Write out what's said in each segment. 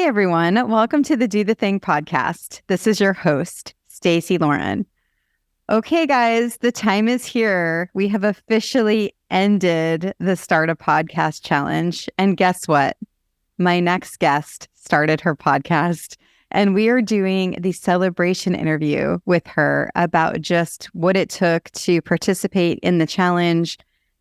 everyone. Welcome to the Do the Thing podcast. This is your host, Stacey Lauren. Okay, guys, the time is here. We have officially ended the Start a Podcast challenge. And guess what? My next guest started her podcast, and we are doing the celebration interview with her about just what it took to participate in the challenge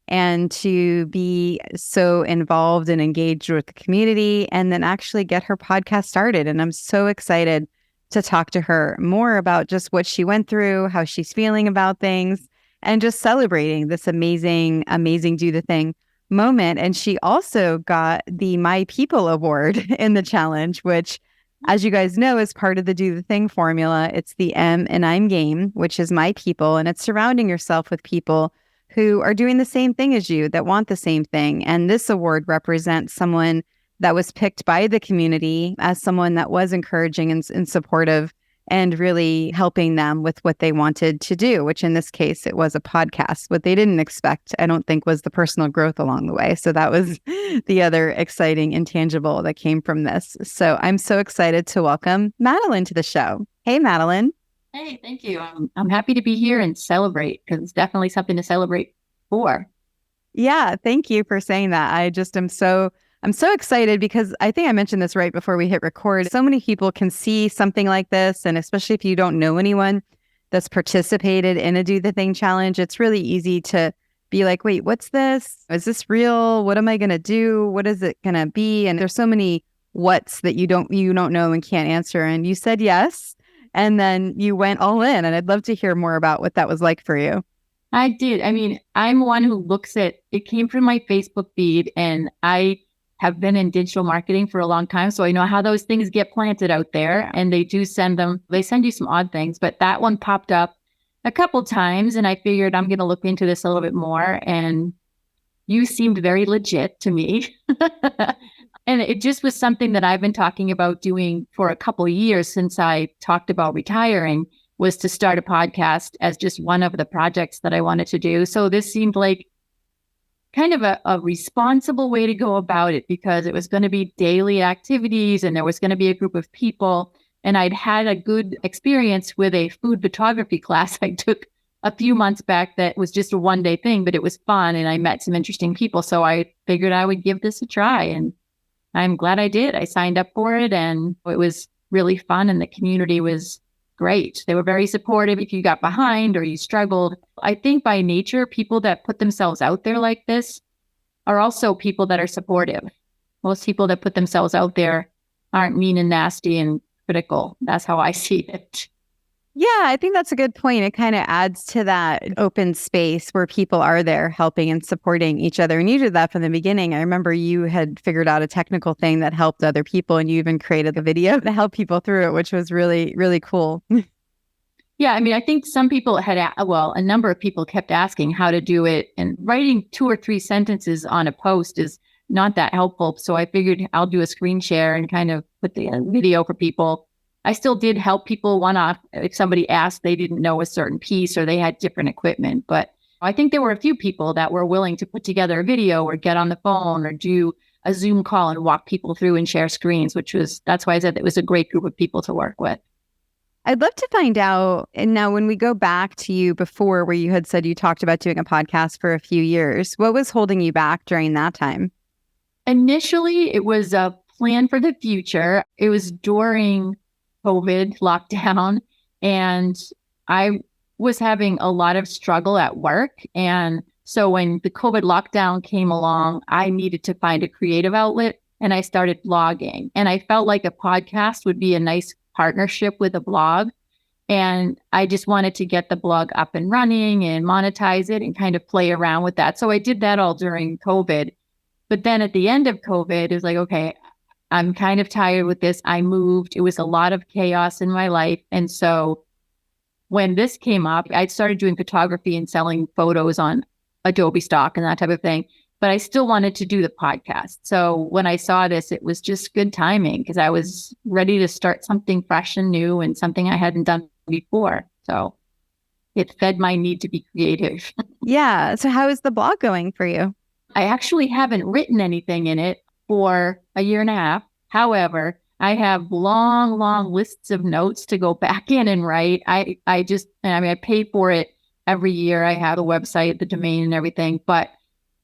and to be so involved and engaged with the community, and then actually get her podcast started. And I'm so excited to talk to her more about just what she went through, how she's feeling about things, and just celebrating this amazing Do the Thing moment. And she also got the My People Award in the challenge, which, as you guys know, is part of the Do the Thing formula. It's the M and I'm game, which is my people, and it's surrounding yourself with people who are doing the same thing as you, that want the same thing. And this award represents someone that was picked by the community as someone that was encouraging and supportive and really helping them with what they wanted to do, which in this case, it was a podcast. What they didn't expect, I don't think, was the personal growth along the way. So that was the other exciting intangible that came from this. So I'm so excited to welcome Madeline to the show. Hey, Madeline. Hey, thank you. I'm happy to be here and celebrate, because it's definitely something to celebrate for. Yeah, thank you for saying that. I'm so excited because I think I mentioned this right before we hit record. So many people can see something like this, and especially if you don't know anyone that's participated in a Do the Thing challenge, it's really easy to be like, wait, what's this? Is this real? What am I going to do? What is it going to be? And there's so many what's that you don't know and can't answer. And you said yes. And then you went all in, and I'd love to hear more about what that was like for you. I did. I mean, I'm one who looks at it, came from my Facebook feed, and I have been in digital marketing for a long time. So I know how those things get planted out there, and they send you some odd things. But that one popped up a couple times, and I figured I'm going to look into this a little bit more. And you seemed very legit to me. And it just was something that I've been talking about doing for a couple of years since I talked about retiring, was to start a podcast as just one of the projects that I wanted to do. So this seemed like kind of a responsible way to go about it, because it was going to be daily activities and there was going to be a group of people. And I'd had a good experience with a food photography class I took a few months back that was just a one-day thing, but it was fun and I met some interesting people. So I figured I would give this a try, and I'm glad I did. I signed up for it, and it was really fun, and the community was great. They were very supportive if you got behind or you struggled. I think by nature, people that put themselves out there like this are also people that are supportive. Most people that put themselves out there aren't mean and nasty and critical. That's how I see it. Yeah, I think that's a good point. It kind of adds to that open space where people are there helping and supporting each other. And you did that from the beginning. I remember you had figured out a technical thing that helped other people, and you even created a video to help people through it, which was really, really cool. Yeah, I mean, I think some people a number of people kept asking how to do it, and writing 2 or 3 sentences on a post is not that helpful. So I figured I'll do a screen share and kind of put the video for people. I still did help people one-off if somebody asked they didn't know a certain piece or they had different equipment. But I think there were a few people that were willing to put together a video or get on the phone or do a Zoom call and walk people through and share screens, that's why I said it was a great group of people to work with. I'd love to find out, and now when we go back to you before, where you had said you talked about doing a podcast for a few years, what was holding you back during that time? Initially, it was a plan for the future. It was during COVID lockdown, and I was having a lot of struggle at work. And so when the COVID lockdown came along, I needed to find a creative outlet, and I started blogging. And I felt like a podcast would be a nice partnership with a blog. And I just wanted to get the blog up and running and monetize it and kind of play around with that. So I did that all during COVID. But then at the end of COVID, it was like, okay, I'm kind of tired with this. I moved. It was a lot of chaos in my life. And so when this came up, I started doing photography and selling photos on Adobe stock and that type of thing. But I still wanted to do the podcast. So when I saw this, it was just good timing, because I was ready to start something fresh and new and something I hadn't done before. So it fed my need to be creative. Yeah. So how is the blog going for you? I actually haven't written anything in it for a year and a half. However, I have long, long lists of notes to go back in and write. I pay for it every year. I have a website, the domain and everything, but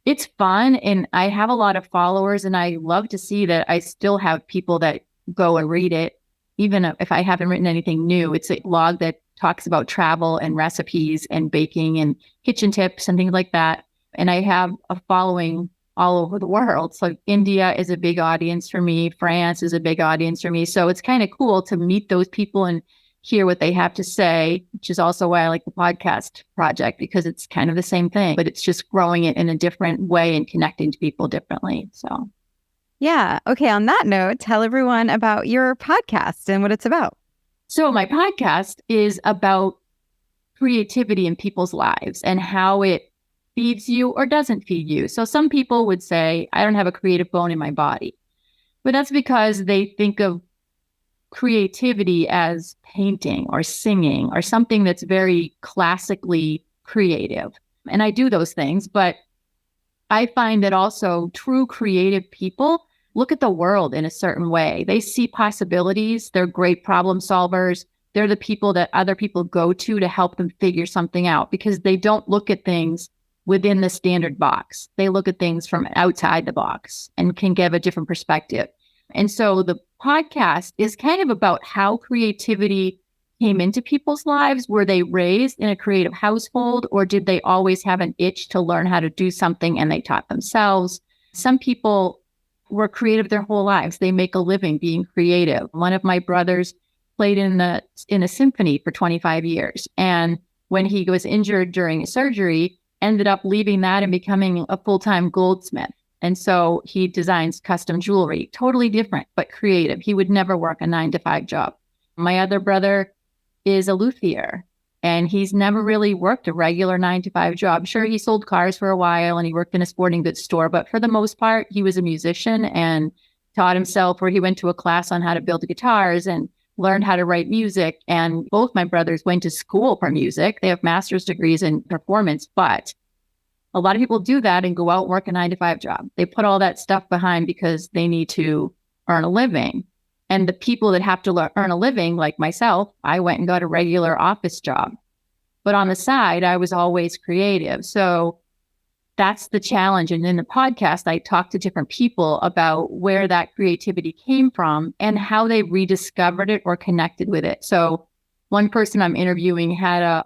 it's fun. And I have a lot of followers, and I love to see that I still have people that go and read it. Even if I haven't written anything new, it's a blog that talks about travel and recipes and baking and kitchen tips and things like that. And I have a following all over the world. So India is a big audience for me. France is a big audience for me. So it's kind of cool to meet those people and hear what they have to say, which is also why I like the podcast project, because it's kind of the same thing, but it's just growing it in a different way and connecting to people differently. So, yeah. Okay. On that note, tell everyone about your podcast and what it's about. So my podcast is about creativity in people's lives and how it feeds you or doesn't feed you. So some people would say, I don't have a creative bone in my body, but that's because they think of creativity as painting or singing or something that's very classically creative. And I do those things, but I find that also true creative people look at the world in a certain way. They see possibilities. They're great problem solvers. They're the people that other people go to help them figure something out, because they don't look at things within the standard box. They look at things from outside the box and can give a different perspective. And so the podcast is kind of about how creativity came into people's lives. Were they raised in a creative household, or did they always have an itch to learn how to do something and they taught themselves? Some people were creative their whole lives. They make a living being creative. One of my brothers played in a symphony for 25 years. And when he was injured during a surgery, ended up leaving that and becoming a full-time goldsmith. And so he designs custom jewelry, totally different, but creative. He would never work a 9-to-5 job. My other brother is a luthier, and he's never really worked a regular 9-to-5 job. Sure, he sold cars for a while and he worked in a sporting goods store, but for the most part, he was a musician and taught himself, or he went to a class on how to build guitars and learned how to write music. And both my brothers went to school for music. They have master's degrees in performance, but a lot of people do that and go out and work a 9-to-5 job. They put all that stuff behind because they need to earn a living. And the people that have to earn a living, like myself, I went and got a regular office job. But on the side, I was always creative. So that's the challenge. And in the podcast, I talk to different people about where that creativity came from and how they rediscovered it or connected with it. So one person I'm interviewing had a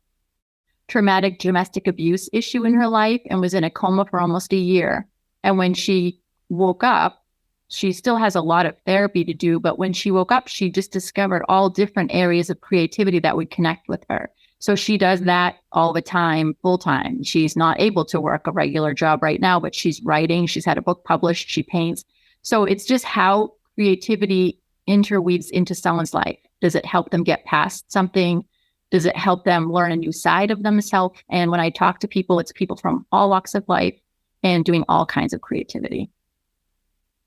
traumatic domestic abuse issue in her life and was in a coma for almost a year. And when she woke up, she still has a lot of therapy to do, but when she woke up, she just discovered all different areas of creativity that would connect with her. So she does that all the time, full time. She's not able to work a regular job right now, but she's writing. She's had a book published. She paints. So it's just how creativity interweaves into someone's life. Does it help them get past something? Does it help them learn a new side of themselves? And when I talk to people, it's people from all walks of life and doing all kinds of creativity.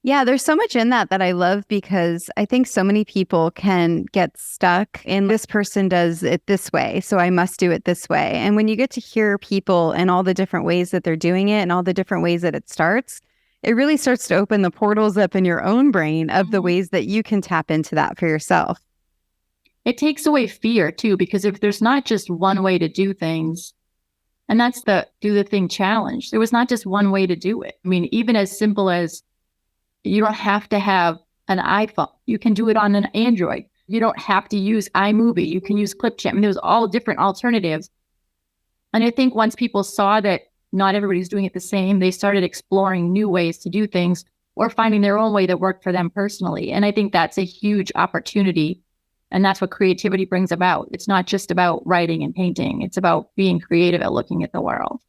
Yeah, there's so much in that I love, because I think so many people can get stuck in, this person does it this way, so I must do it this way. And when you get to hear people and all the different ways that they're doing it and all the different ways that it starts, it really starts to open the portals up in your own brain of the ways that you can tap into that for yourself. It takes away fear too, because if there's not just one way to do things, and that's the do the thing challenge, there was not just one way to do it. I mean, even as simple as you don't have to have an iPhone. You can do it on an Android. You don't have to use iMovie. You can use Clipchamp. I mean, there's all different alternatives. And I think once people saw that not everybody's doing it the same, they started exploring new ways to do things or finding their own way that worked for them personally. And I think that's a huge opportunity. And that's what creativity brings about. It's not just about writing and painting. It's about being creative at looking at the world.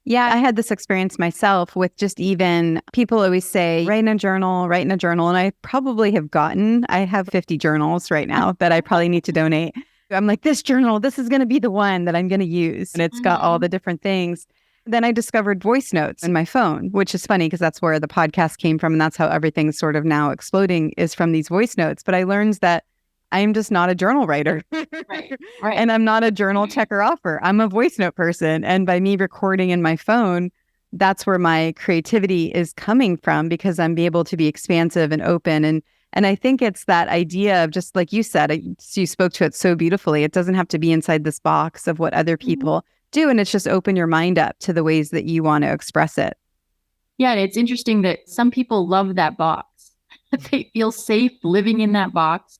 Yeah, I had this experience myself with just even people always say, write in a journal. And I probably have I have 50 journals right now that I probably need to donate. I'm like, this journal, this is going to be the one that I'm going to use. And it's got all the different things. Then I discovered voice notes in my phone, which is funny because that's where the podcast came from. And that's how everything's sort of now exploding, is from these voice notes. But I learned that I'm just not a journal writer. Right. And I'm not a journal checker offer. I'm a voice note person. And by me recording in my phone, that's where my creativity is coming from, because I'm able to be expansive and open and And I think it's that idea of, just like you said, you spoke to it so beautifully. It doesn't have to be inside this box of what other people do. And it's just open your mind up to the ways that you want to express it. Yeah, and it's interesting that some people love that box. They feel safe living in that box,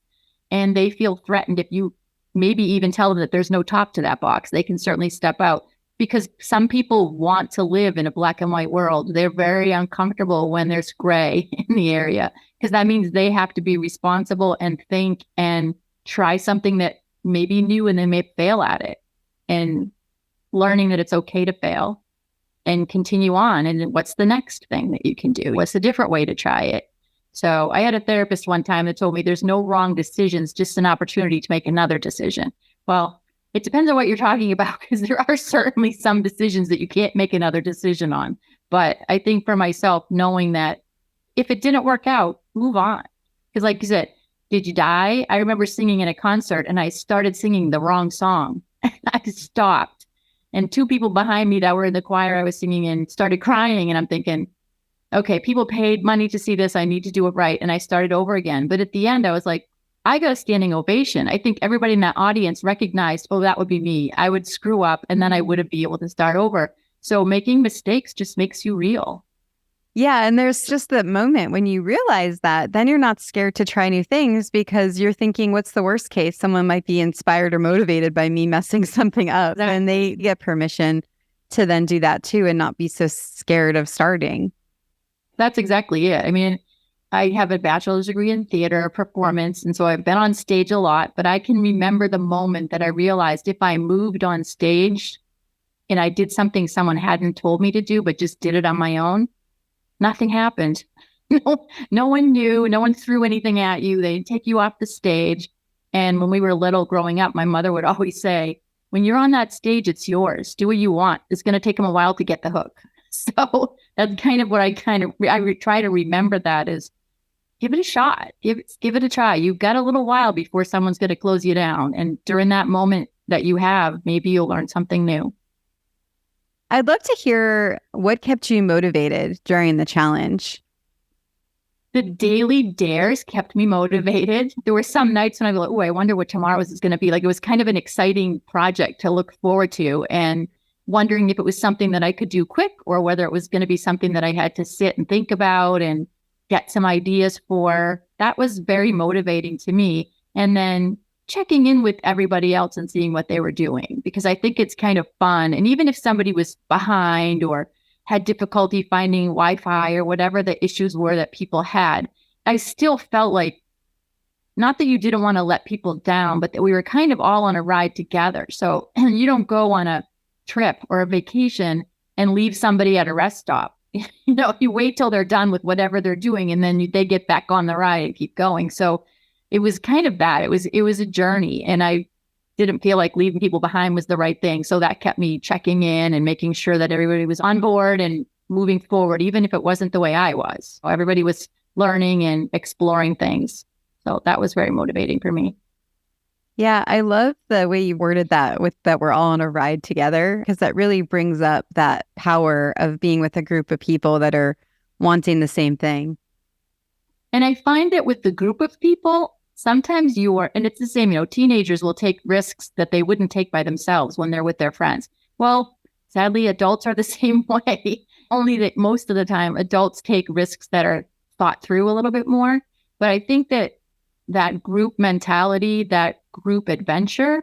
and they feel threatened if you maybe even tell them that there's no top to that box. They can certainly step out, because some people want to live in a black and white world. They're very uncomfortable when there's gray in the area, because that means they have to be responsible and think and try something that may be new, and they may fail at it, and learning that it's okay to fail and continue on. And what's the next thing that you can do? What's a different way to try it? So I had a therapist one time that told me there's no wrong decisions, just an opportunity to make another decision. Well, it depends on what you're talking about, because there are certainly some decisions that you can't make another decision on. But I think for myself, knowing that if it didn't work out, move on. Because like you said, did you die? I remember singing in a concert and I started singing the wrong song. I stopped. And two people behind me that were in the choir I was singing in started crying. And I'm thinking, okay, people paid money to see this. I need to do it right. And I started over again. But at the end, I was like, I got a standing ovation. I think everybody in that audience recognized, oh, that would be me. I would screw up and then I wouldn't be able to start over. So making mistakes just makes you real. Yeah. And there's just that moment when you realize that, then you're not scared to try new things, because you're thinking, what's the worst case? Someone might be inspired or motivated by me messing something up. Exactly. And they get permission to then do that too, and not be so scared of starting. That's exactly it. I mean, I have a bachelor's degree in theater performance, and so I've been on stage a lot, but I can remember the moment that I realized if I moved on stage and I did something someone hadn't told me to do, but just did it on my own, nothing happened. No one knew, no one threw anything at you. They'd take you off the stage. And when we were little growing up, my mother would always say, when you're on that stage, it's yours. Do what you want. It's going to take them a while to get the hook. So that's kind of what I try to remember, that is, give it a shot. Give it a try. You've got a little while before someone's going to close you down. And during that moment that you have, maybe you'll learn something new. I'd love to hear what kept you motivated during the challenge. The daily dares kept me motivated. There were some nights when I'd be like, oh, I wonder what tomorrow's is going to be. Like, it was kind of an exciting project to look forward to, and wondering if it was something that I could do quick, or whether it was going to be something that I had to sit and think about and get some ideas for. That was very motivating to me. And then checking in with everybody else and seeing what they were doing, because I think it's kind of fun. And even if somebody was behind or had difficulty finding Wi-Fi or whatever the issues were that people had, I still felt like, not that you didn't want to let people down, but that we were kind of all on a ride together. So you don't go on a trip or a vacation and leave somebody at a rest stop. You wait till they're done with whatever they're doing, and then they get back on the ride and keep going. So it was kind of that. It was a journey, and I didn't feel like leaving people behind was the right thing. So that kept me checking in and making sure that everybody was on board and moving forward, even if it wasn't the way I was. Everybody was learning and exploring things. So that was very motivating for me. Yeah, I love the way you worded that, with that we're all on a ride together, because that really brings up that power of being with a group of people that are wanting the same thing. And I find that with the group of people, sometimes and it's the same, teenagers will take risks that they wouldn't take by themselves when they're with their friends. Well, sadly, adults are the same way, only that most of the time adults take risks that are thought through a little bit more. But I think that group mentality, that group adventure,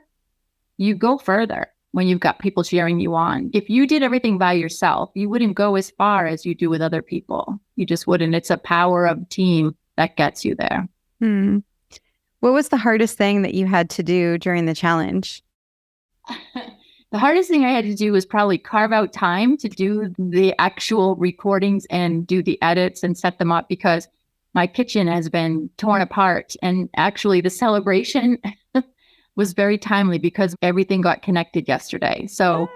you go further when you've got people cheering you on. If you did everything by yourself, you wouldn't go as far as you do with other people. You just wouldn't. It's a power of team that gets you there. What was the hardest thing that you had to do during the challenge? The hardest thing I had to do was probably carve out time to do the actual recordings and do the edits and set them up, because my kitchen has been torn apart. And actually the celebration was very timely because everything got connected yesterday. So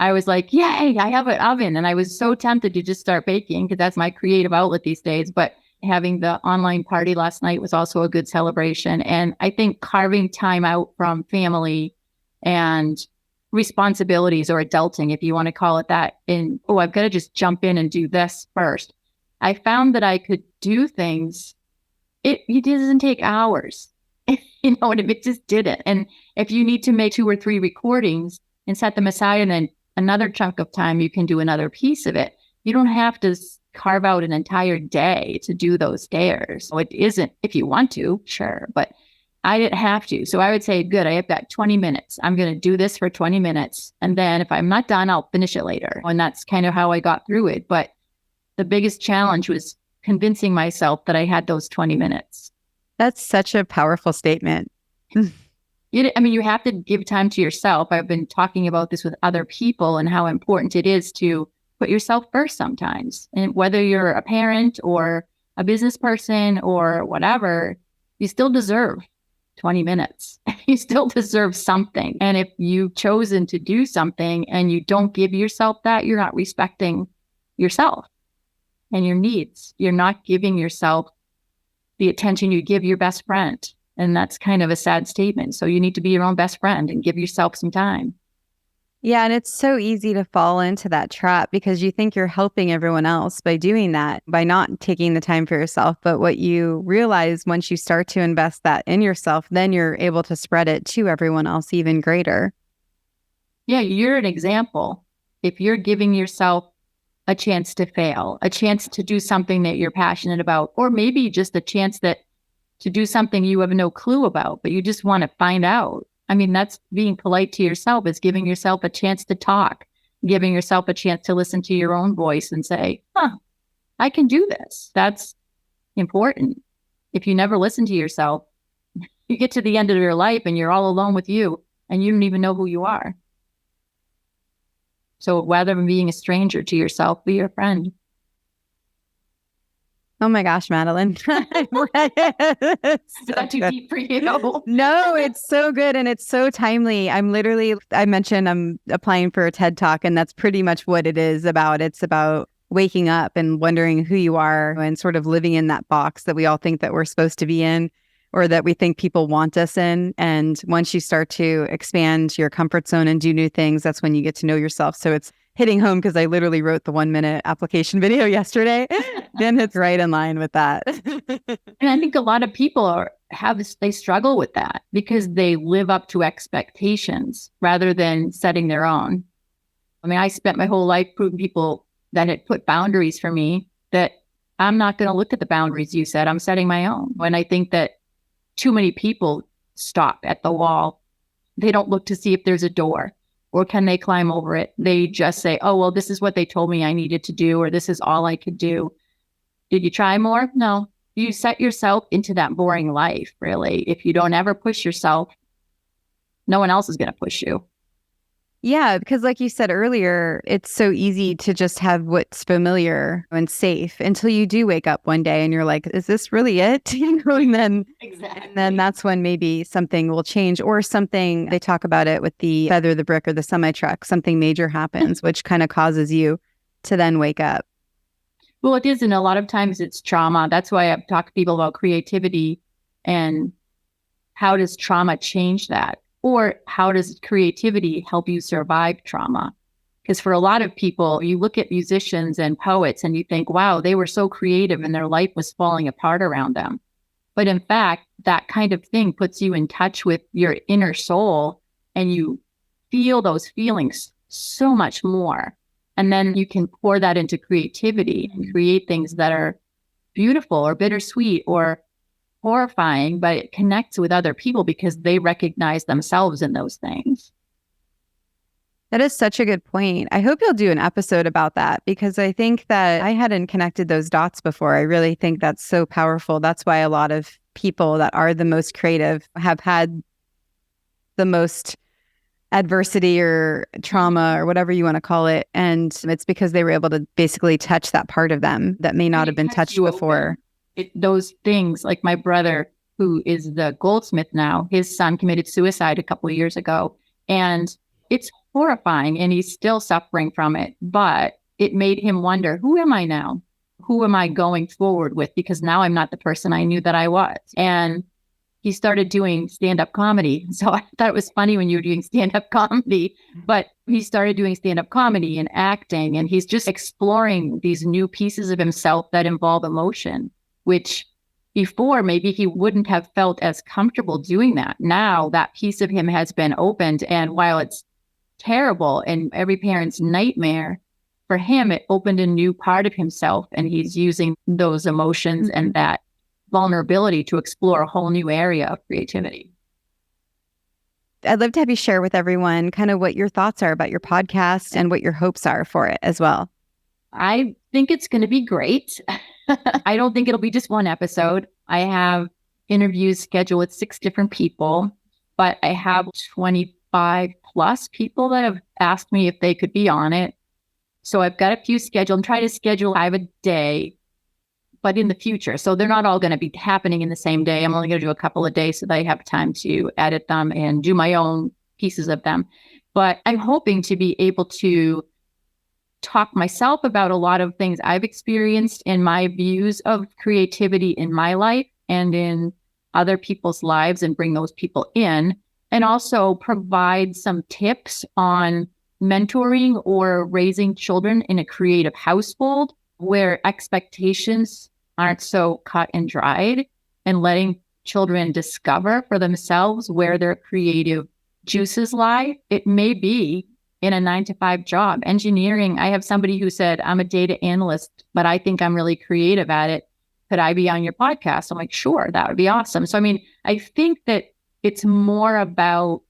I was like, yay, I have an oven. And I was so tempted to just start baking, because that's my creative outlet these days. But having the online party last night was also a good celebration. And I think carving time out from family and responsibilities, or adulting, if you want to call it that, I've got to just jump in and do this first. I found that I could do things It doesn't take hours. And it just didn't. And if you need to make 2 or 3 recordings and set them aside, and then another chunk of time, you can do another piece of it. You don't have to carve out an entire day to do those dares. So it isn't, if you want to, sure, but I didn't have to. So I would say, good, I have got 20 minutes. I'm going to do this for 20 minutes. And then if I'm not done, I'll finish it later. And that's kind of how I got through it. But the biggest challenge was convincing myself that I had those 20 minutes. That's such a powerful statement. You have to give time to yourself. I've been talking about this with other people and how important it is to put yourself first sometimes. And whether you're a parent or a business person or whatever, you still deserve 20 minutes. You still deserve something. And if you've chosen to do something and you don't give yourself that, you're not respecting yourself and your needs. You're not giving yourself the attention you give your best friend. And that's kind of a sad statement. So you need to be your own best friend and give yourself some time. Yeah. And it's so easy to fall into that trap because you think you're helping everyone else by doing that, by not taking the time for yourself. But what you realize once you start to invest that in yourself, then you're able to spread it to everyone else even greater. Yeah, you're an example. If you're giving yourself a chance to fail, a chance to do something that you're passionate about, or maybe just a chance to do something you have no clue about, but you just want to find out. I mean, that's being polite to yourself, is giving yourself a chance to talk, giving yourself a chance to listen to your own voice and say, I can do this. That's important. If you never listen to yourself, you get to the end of your life and you're all alone with you and you don't even know who you are. So rather than being a stranger to yourself, be your friend. Oh my gosh, Madeline. Is that too deep for you? No, it's so good. And it's so timely. I mentioned I'm applying for a TED Talk, and that's pretty much what it is about. It's about waking up and wondering who you are and sort of living in that box that we all think that we're supposed to be in, or that we think people want us in. And once you start to expand your comfort zone and do new things, that's when you get to know yourself. So it's hitting home because I literally wrote the 1-minute application video yesterday. Then it's right in line with that. And I think a lot of people they struggle with that because they live up to expectations rather than setting their own. I mean, I spent my whole life proving people that had put boundaries for me that I'm not going to look at the boundaries you said. I'm setting my own. When I think that too many people stop at the wall, they don't look to see if there's a door. Or can they climb over it? They just say, oh, well, this is what they told me I needed to do, or this is all I could do. Did you try more? No. You set yourself into that boring life, really. If you don't ever push yourself, no one else is going to push you. Yeah, because like you said earlier, it's so easy to just have what's familiar and safe until you do wake up one day and you're like, is this really it? And then, exactly. And then that's when maybe something will change, or something, they talk about it with the feather the brick or the semi-truck, something major happens, which kind of causes you to then wake up. Well, it is. And a lot of times it's trauma. That's why I've talked to people about creativity and how does trauma change that? Or how does creativity help you survive trauma? Because for a lot of people, you look at musicians and poets and you think, wow, they were so creative and their life was falling apart around them. But in fact, that kind of thing puts you in touch with your inner soul and you feel those feelings so much more. And then you can pour that into creativity and create things that are beautiful or bittersweet or horrifying, but it connects with other people because they recognize themselves in those things. That is such a good point. I hope you'll do an episode about that because I think that I hadn't connected those dots before. I really think that's so powerful. That's why a lot of people that are the most creative have had the most adversity or trauma or whatever you want to call it. And it's because they were able to basically touch that part of them that may not have been touched before. Those things, like my brother, who is the goldsmith now, his son committed suicide a couple of years ago. And it's horrifying and he's still suffering from it. But it made him wonder, who am I now? Who am I going forward with? Because now I'm not the person I knew that I was. And he started doing stand-up comedy. So I thought it was funny when you were doing stand-up comedy, but he started doing stand-up comedy and acting. And he's just exploring these new pieces of himself that involve emotion, which before, maybe he wouldn't have felt as comfortable doing that. Now that piece of him has been opened. And while it's terrible and every parent's nightmare, for him, it opened a new part of himself. And he's using those emotions and that vulnerability to explore a whole new area of creativity. I'd love to have you share with everyone kind of what your thoughts are about your podcast and what your hopes are for it as well. I think it's going to be great. I don't think it'll be just one episode. I have interviews scheduled with 6 different people, but I have 25 plus people that have asked me if they could be on it. So I've got a few scheduled. I'm trying to schedule 5 a day, but in the future. So they're not all going to be happening in the same day. I'm only going to do a couple of days so that I have time to edit them and do my own pieces of them. But I'm hoping to be able to talk myself about a lot of things I've experienced in my views of creativity in my life and in other people's lives and bring those people in, and also provide some tips on mentoring or raising children in a creative household where expectations aren't so cut and dried, and letting children discover for themselves where their creative juices lie. It may be in a 9-to-5 job. Engineering, I have somebody who said, I'm a data analyst, but I think I'm really creative at it. Could I be on your podcast? I'm like, sure, that would be awesome. So, I mean, I think that it's more about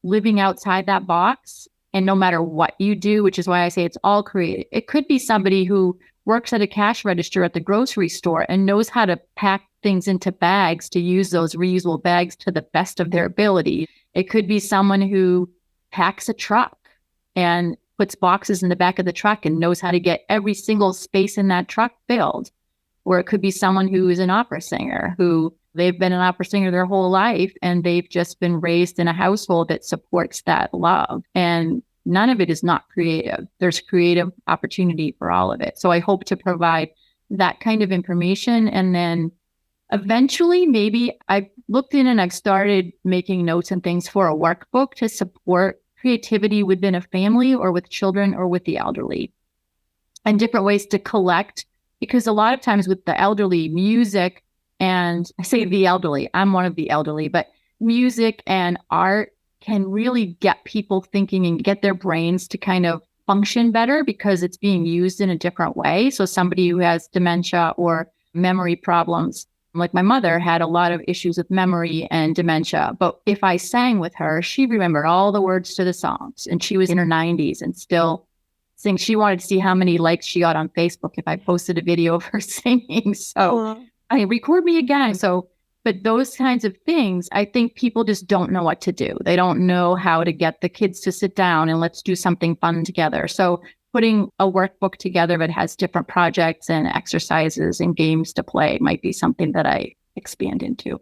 living outside that box. And no matter what you do, which is why I say it's all creative. It could be somebody who works at a cash register at the grocery store and knows how to pack things into bags to use those reusable bags to the best of their ability. It could be someone who packs a truck and puts boxes in the back of the truck and knows how to get every single space in that truck filled. Or it could be someone who is an opera singer, who they've been an opera singer their whole life and they've just been raised in a household that supports that love. And none of it is not creative. There's creative opportunity for all of it. So I hope to provide that kind of information. And then eventually, maybe I've looked in and I've started making notes and things for a workbook to support creativity within a family or with children or with the elderly, and different ways to collect. Because a lot of times with the elderly, music, and I say the elderly, I'm one of the elderly, but music and art can really get people thinking and get their brains to kind of function better because it's being used in a different way. So somebody who has dementia or memory problems, like my mother had a lot of issues with memory and dementia, but if I sang with her, she remembered all the words to the songs, and she was in her 90s and still sing. She wanted to see how many likes she got on Facebook if I posted a video of her singing. So I record me again. So, but those kinds of things, I think people just don't know what to do. They don't know how to get the kids to sit down and let's do something fun together. So putting a workbook together that has different projects and exercises and games to play might be something that I expand into.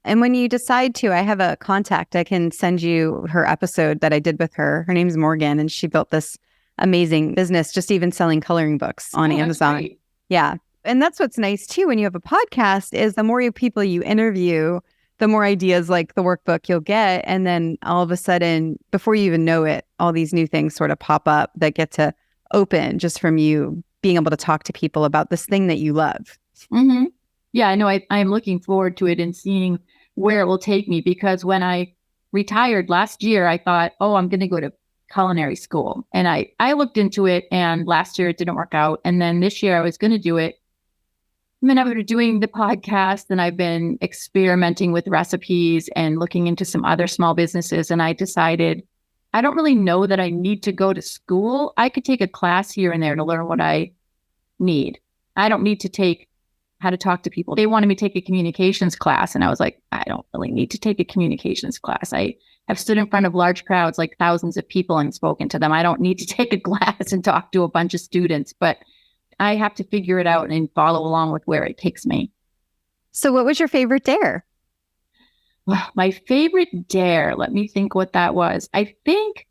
And when you decide to, I have a contact. I can send you her episode that I did with her. Her name's Morgan, and she built this amazing business, just even selling coloring books on Amazon. Yeah. And that's what's nice too when you have a podcast is the more people you interview, the more ideas like the workbook you'll get. And then all of a sudden, before you even know it, all these new things sort of pop up that get to open just from you being able to talk to people about this thing that you love. Mm-hmm. Yeah, I know. I'm looking forward to it and seeing where it will take me, because when I retired last year, I thought, oh, I'm going to go to culinary school. And I looked into it, and last year it didn't work out. And then this year I was going to do it. I mean, I've been doing the podcast and I've been experimenting with recipes and looking into some other small businesses. And I decided I don't really know that I need to go to school. I could take a class here and there to learn what I need. I don't need to take how to talk to people. They wanted me to take a communications class. And I was like, I don't really need to take a communications class. I have stood in front of large crowds, like thousands of people, and spoken to them. I don't need to take a class and talk to a bunch of students, but I have to figure it out and follow along with where it takes me. So what was your favorite dare? Well, my favorite dare, let me think what that was. I think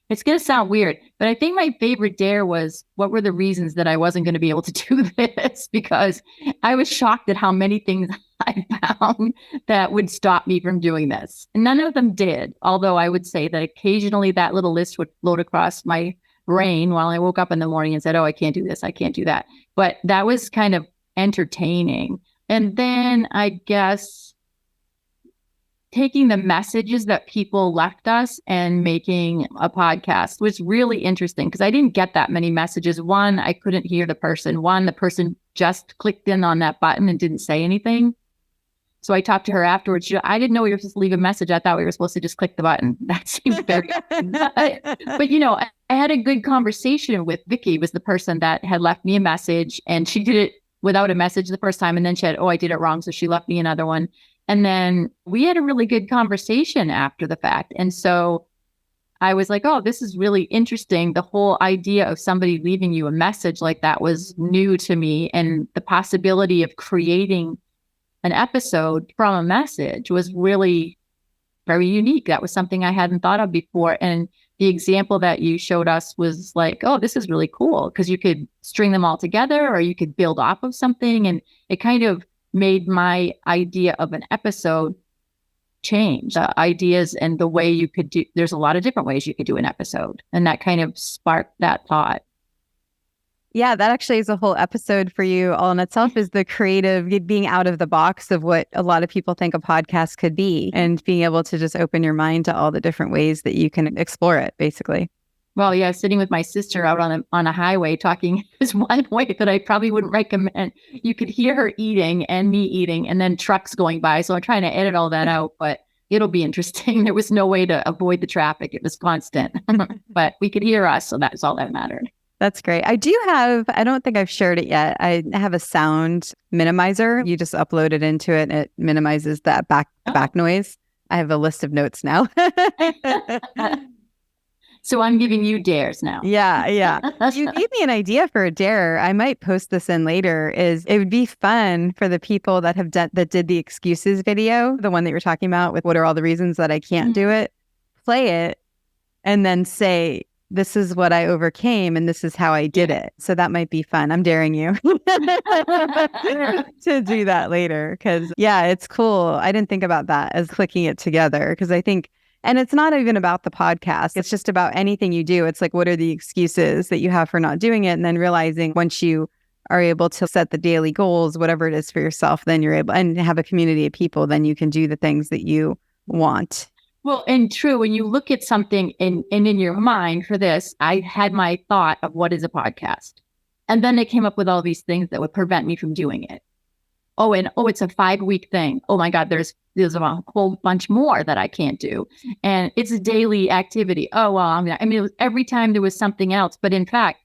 it's going to sound weird, but I think my favorite dare was what were the reasons that I wasn't going to be able to do this, because I was shocked at how many things I found that would stop me from doing this. And none of them did, although I would say that occasionally that little list would float across my brain while I woke up in the morning and said, oh, I can't do this, I can't do that. But that was kind of entertaining. And then I guess taking the messages that people left us and making a podcast was really interesting because I didn't get that many messages. One, I couldn't hear the person. One, the person just clicked in on that button and didn't say anything. So I talked to her afterwards. I didn't know we were supposed to leave a message. I thought we were supposed to just click the button. That seemed very, but you know, I had a good conversation with Vicky, was the person that had left me a message, and she did it without a message the first time. And then she had, oh, I did it wrong. So she left me another one. And then we had a really good conversation after the fact. And so I was like, oh, this is really interesting. The whole idea of somebody leaving you a message like that was new to me. And the possibility of creating an episode from a message was really very unique. That was something I hadn't thought of before. And the example that you showed us was like, oh, this is really cool because you could string them all together or you could build off of something. And it kind of made my idea of an episode change. The ideas and the way you could do, there's a lot of different ways you could do an episode. And that kind of sparked that thought. Yeah, that actually is a whole episode for you all in itself, is the creative being out of the box of what a lot of people think a podcast could be and being able to just open your mind to all the different ways that you can explore it, basically. Well, yeah, sitting with my sister out on a highway talking is one way that I probably wouldn't recommend. You could hear her eating and me eating and then trucks going by. So I'm trying to edit all that out, but it'll be interesting. There was no way to avoid the traffic. It was constant, but we could hear us. So that's all that mattered. That's great. I don't think I've shared it yet. I have a sound minimizer. You just upload it into it and it minimizes that back noise. I have a list of notes now. So I'm giving you dares now. Yeah. You gave me an idea for a dare. I might post this in later. It would be fun for the people that that did the excuses video, the one that you're talking about with what are all the reasons that I can't do it. Play it and then say, this is what I overcame and this is how I did it. So that might be fun. I'm daring you to do that later because, yeah, it's cool. I didn't think about that as clicking it together because I think, and it's not even about the podcast. It's just about anything you do. It's like, what are the excuses that you have for not doing it? And then realizing once you are able to set the daily goals, whatever it is for yourself, then you're able and have a community of people, then you can do the things that you want. Well, and true, when you look at something in your mind for this, I had my thought of what is a podcast. And then they came up with all these things that would prevent me from doing it. It's a 5-week thing. Oh my God, there's a whole bunch more that I can't do. And it's a daily activity. Oh, well, it was every time there was something else. But in fact,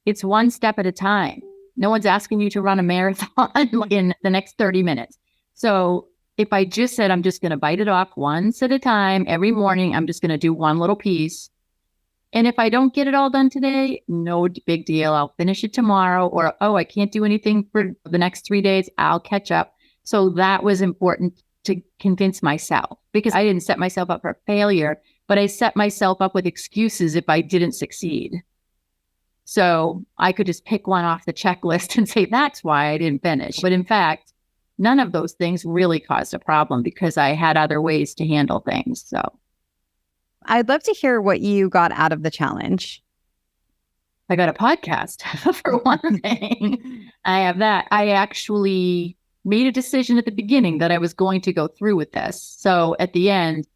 it's one step at a time. No one's asking you to run a marathon in the next 30 minutes. So if I just said, I'm just going to bite it off once at a time, every morning, I'm just going to do one little piece. And if I don't get it all done today, no big deal. I'll finish it tomorrow. Or, I can't do anything for the next 3 days. I'll catch up. So that was important to convince myself because I didn't set myself up for failure, but I set myself up with excuses if I didn't succeed. So I could just pick one off the checklist and say, that's why I didn't finish. But in fact, none of those things really caused a problem because I had other ways to handle things. So I'd love to hear what you got out of the challenge. I got a podcast for one thing. I have that. I actually made a decision at the beginning that I was going to go through with this. So at the end,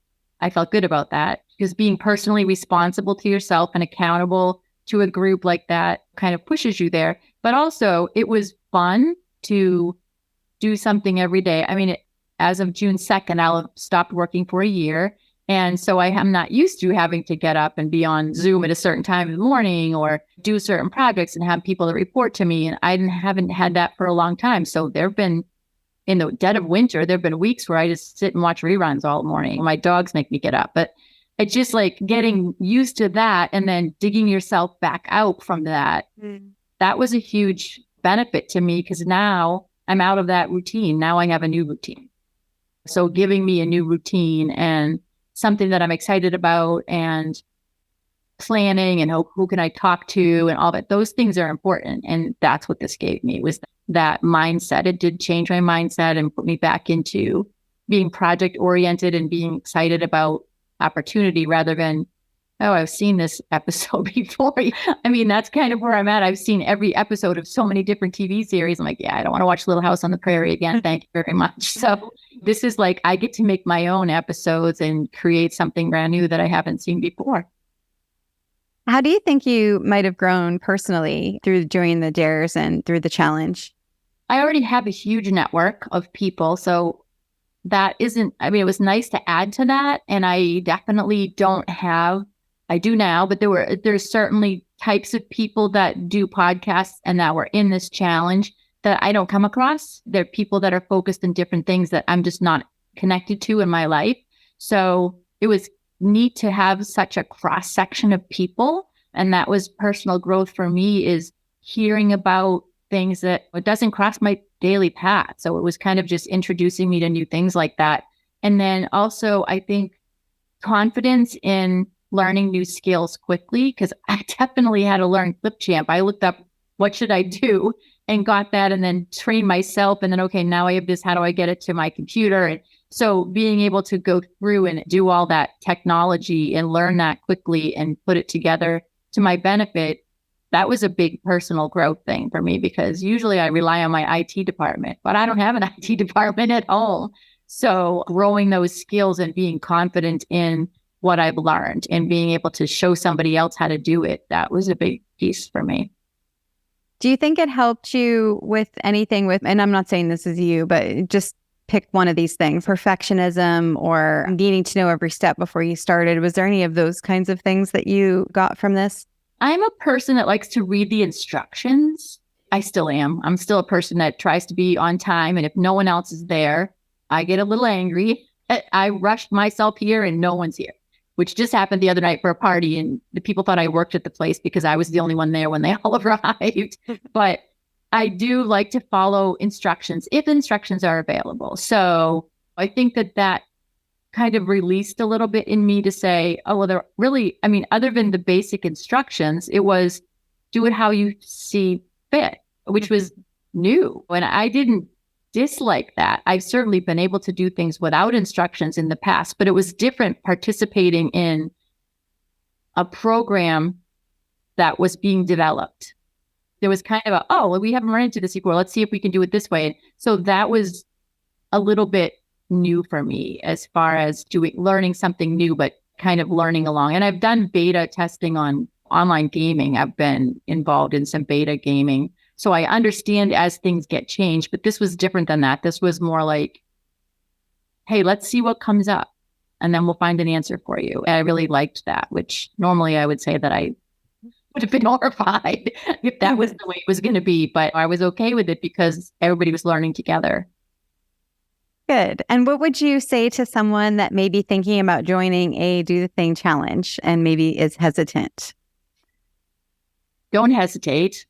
I felt good about that because being personally responsible to yourself and accountable to a group like that kind of pushes you there. But also it was fun to do something every day. I mean, as of June 2nd, I'll have stopped working for a year. And so I am not used to having to get up and be on Zoom at a certain time in the morning or do certain projects and have people that report to me. And I haven't had that for a long time. So there've been, in the dead of winter, there've been weeks where I just sit and watch reruns all morning. My dogs make me get up. But it's just like getting used to that and then digging yourself back out from that. That was a huge benefit to me because now I'm out of that routine. Now I have a new routine. So giving me a new routine and something that I'm excited about and planning and who can I talk to and all that. Those things are important. And that's what this gave me was that mindset. It did change my mindset and put me back into being project oriented and being excited about opportunity rather than oh, I've seen this episode before. I mean, that's kind of where I'm at. I've seen every episode of so many different TV series. I'm like, yeah, I don't want to watch Little House on the Prairie again. Thank you very much. So this is like, I get to make my own episodes and create something brand new that I haven't seen before. How do you think you might have grown personally through doing the dares and through the challenge? I already have a huge network of people. So that isn't, I mean, it was nice to add to that. And I definitely don't have, I do now, but there's certainly types of people that do podcasts and that were in this challenge that I don't come across. They're people that are focused in different things that I'm just not connected to in my life. So it was neat to have such a cross section of people. And that was personal growth for me, is hearing about things that it doesn't cross my daily path. So it was kind of just introducing me to new things like that. And then also, I think confidence in learning new skills quickly, because I definitely had to learn Clipchamp. I looked up what should I do and got that, and then trained myself. And then, okay, now I have this. How do I get it to my computer? And so being able to go through and do all that technology and learn that quickly and put it together to my benefit, that was a big personal growth thing for me, because usually I rely on my IT department, but I don't have an IT department at home. So growing those skills and being confident in what I've learned and being able to show somebody else how to do it, that was a big piece for me. Do you think it helped you with anything and I'm not saying this is you, but just pick one of these things, perfectionism or needing to know every step before you started? Was there any of those kinds of things that you got from this? I'm a person that likes to read the instructions. I still am. I'm still a person that tries to be on time. And if no one else is there, I get a little angry. I rushed myself here and no one's here, which just happened the other night for a party. And the people thought I worked at the place because I was the only one there when they all arrived. But I do like to follow instructions if instructions are available. So I think that kind of released a little bit in me to say, oh, well, they're really, I mean, other than the basic instructions, it was do it how you see fit, which was new. And I didn't dislike that. I've certainly been able to do things without instructions in the past, but it was different participating in a program that was being developed. There was kind of well, we haven't run into this before. Let's see if we can do it this way. So that was a little bit new for me as far as learning something new, but kind of learning along. And I've done beta testing on online gaming. I've been involved in some beta gaming. So I understand as things get changed, but this was different than that. This was more like, hey, let's see what comes up and then we'll find an answer for you. And I really liked that, which normally I would say that I would have been horrified if that was the way it was going to be, but I was okay with it because everybody was learning together. Good. And what would you say to someone that may be thinking about joining a Do the Thing challenge and maybe is hesitant? Don't hesitate,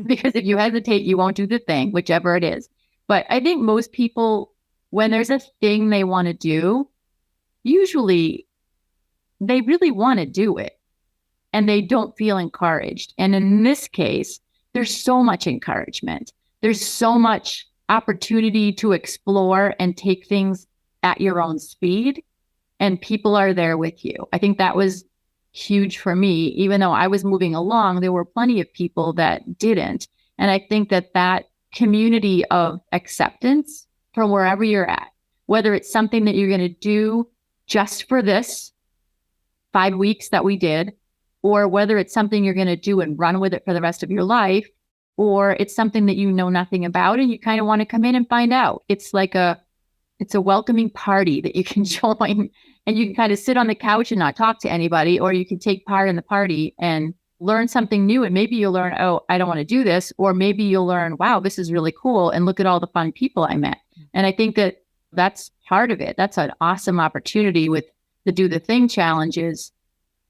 because if you hesitate, you won't do the thing, whichever it is. But I think most people, when there's a thing they want to do, usually they really want to do it and they don't feel encouraged. And in this case, there's so much encouragement. There's so much opportunity to explore and take things at your own speed, and people are there with you. I think that was huge for me. Even though I was moving along, there were plenty of people that didn't. And I think that community of acceptance from wherever you're at, whether it's something that you're going to do just for this 5 weeks that we did, or whether it's something you're going to do and run with it for the rest of your life, or it's something that you know nothing about and you kind of want to come in and find out. It's like it's a welcoming party that you can join, and you can kind of sit on the couch and not talk to anybody, or you can take part in the party and learn something new. And maybe you'll learn, oh, I don't want to do this. Or maybe you'll learn, wow, this is really cool. And look at all the fun people I met. And I think that that's part of it. That's an awesome opportunity with the Do the Thing challenges.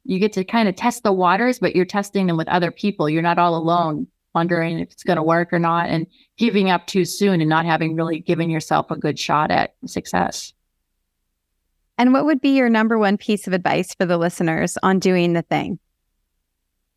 You get to kind of test the waters, but you're testing them with other people. You're not all alone wondering if it's going to work or not, and giving up too soon and not having really given yourself a good shot at success. And what would be your number one piece of advice for the listeners on doing the thing?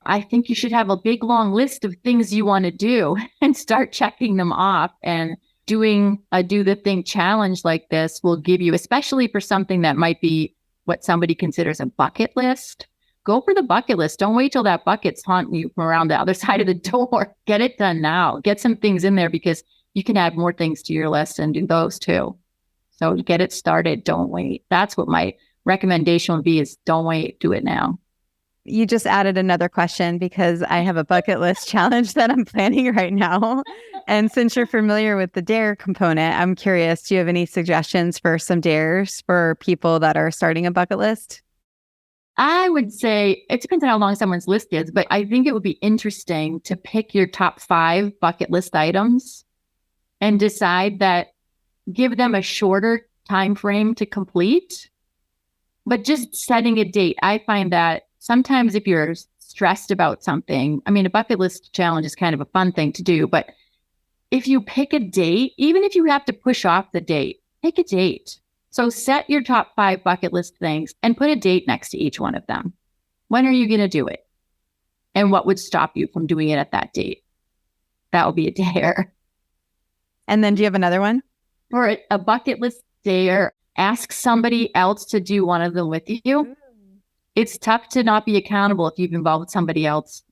I think you should have a big, long list of things you want to do and start checking them off. And doing a Do the Thing challenge like this will give you, especially for something that might be what somebody considers a bucket list, go for the bucket list. Don't wait till that bucket's haunting you from around the other side of the door. Get it done now. Get some things in there because you can add more things to your list and do those too. So get it started. Don't wait. That's what my recommendation would be is don't wait. Do it now. You just added another question because I have a bucket list challenge that I'm planning right now. And since you're familiar with the dare component, I'm curious, do you have any suggestions for some dares for people that are starting a bucket list? I would say it depends on how long someone's list is, but I think it would be interesting to pick your top 5 bucket list items and decide that give them a shorter time frame to complete, but just setting a date. I find that sometimes if you're stressed about something, I mean, a bucket list challenge is kind of a fun thing to do, but if you pick a date, even if you have to push off the date, pick a date. So set your top 5 bucket list things and put a date next to each one of them. When are you going to do it? And what would stop you from doing it at that date? That would be a dare. And then do you have another one? For a bucket list dare, ask somebody else to do one of them with you. It's tough to not be accountable if you've involved somebody else.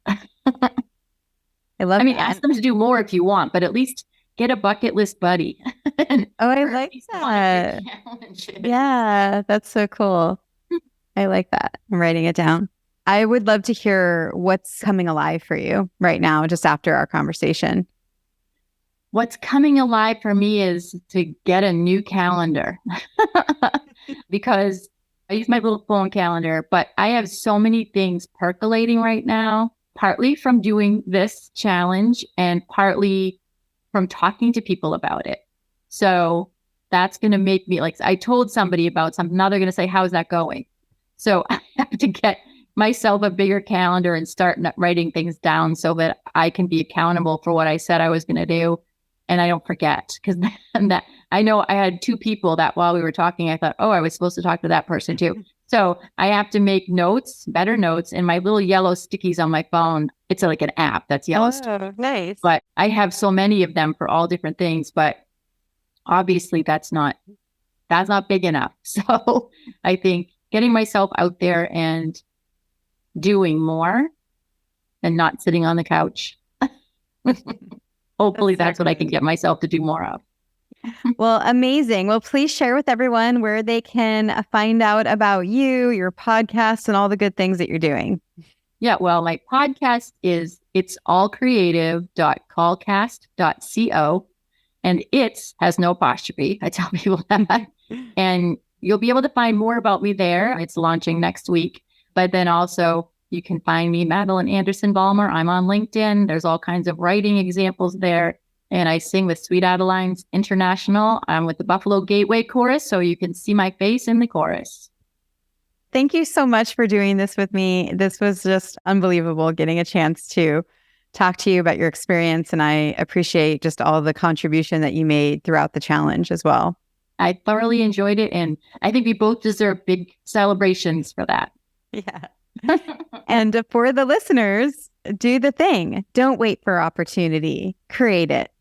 Ask them to do more if you want, but at least get a bucket list buddy. I like that. Yeah, that's so cool. I like that. I'm writing it down. I would love to hear what's coming alive for you right now, just after our conversation. What's coming alive for me is to get a new calendar because I use my little phone calendar, but I have so many things percolating right now, partly from doing this challenge and partly from talking to people about it. So that's going to make me I told somebody about something. Now they're going to say, how's that going? So I have to get myself a bigger calendar and start writing things down so that I can be accountable for what I said I was going to do. And I don't forget because that I know I had 2 people that while we were talking, I thought, oh, I was supposed to talk to that person too. So I have to make notes, better notes, and my little yellow stickies on my phone. It's like an app that's yellow. Oh, nice. But I have so many of them for all different things. But obviously that's not big enough. So I think getting myself out there and doing more and not sitting on the couch. Hopefully that's what I can get myself to do more of. Well, amazing. Well, please share with everyone where they can find out about you, your podcast, and all the good things that you're doing. Yeah, well, my podcast is itsallcreative.callcast.co, and it's has no apostrophe. I tell people that. And you'll be able to find more about me there. It's launching next week. But then also you can find me, Madeline Anderson-Balmer. I'm on LinkedIn. There's all kinds of writing examples there. And I sing with Sweet Adeline's International. I'm with the Buffalo Gateway Chorus, so you can see my face in the chorus. Thank you so much for doing this with me. This was just unbelievable, getting a chance to talk to you about your experience. And I appreciate just all the contribution that you made throughout the challenge as well. I thoroughly enjoyed it. And I think we both deserve big celebrations for that. Yeah. And for the listeners, do the thing. Don't wait for opportunity. Create it.